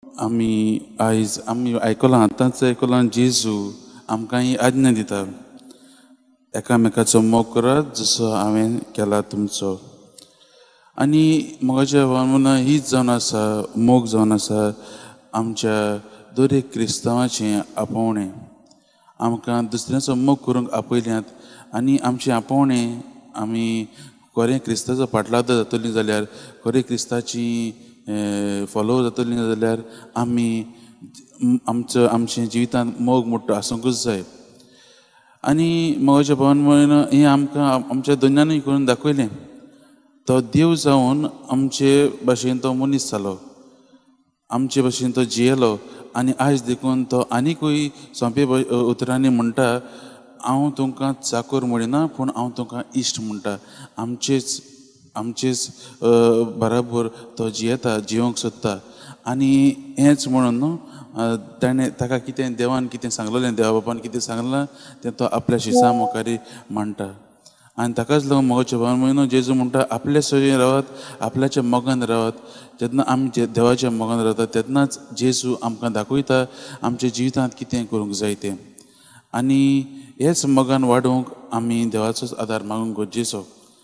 आमी आयकलां आतांच आयकलां जेजू आमकां ही आज्ञा दिता एकामेकाचो मोग करात जसो हांवें केला तुमचो. आनी मोगाच्या भावना हीच जावन आसा मोग जावन आसा आमच्या दर एक क्रिस्तांवाचें आपोवणें. आमकां दुसऱ्याचो मोग करूंक आपयल्यात आनी आमचें आपोवणें आमी खरें क्रिस्ताचो पाटलादो जातलीं जाल्यार खरें क्रिस्ताची फॉलो जातलीं जाल्यार आमी आमच्या जिवितांत मोग मोठो आसूंकूच जाय. आनी मोगाच्या भावन हें आमकां आमच्या दोनांनूय करून दाखयलें. तो देव जावन आमचे भाशेन तो मनीस जालो, आमचे भाशेन तो जियेलो आनी आयज देखून तो आनिकूय सोंपे उतरांनी म्हणटा हांव तुमकां चाकर म्हणिना पूण हांव तुमकां इश्ट म्हणटा. आमचेच बराबर तो जियेता जियोंक सोदता. आनी हेंच म्हणून ताणें ताका कितें देवान कितें सांगलेलें देवा बापान कितें सांगलां तें तो आपल्या शिसा मुखारी मांडटा. आनी ताकाच लागून मोगाच्या भावन जेजू म्हणटा आपल्या सोयीन रावात, आपल्याच्या मोगान रावात. जेन्ना आमी देवाच्या मोगान रावता तेन्नाच जेजू आमकां दाखयता आमच्या जिवितांत कितें करूंक जाय तें. आनी हेच मोगान वाडूंक आमी देवाचोच आदार मागूंक गरजेचो.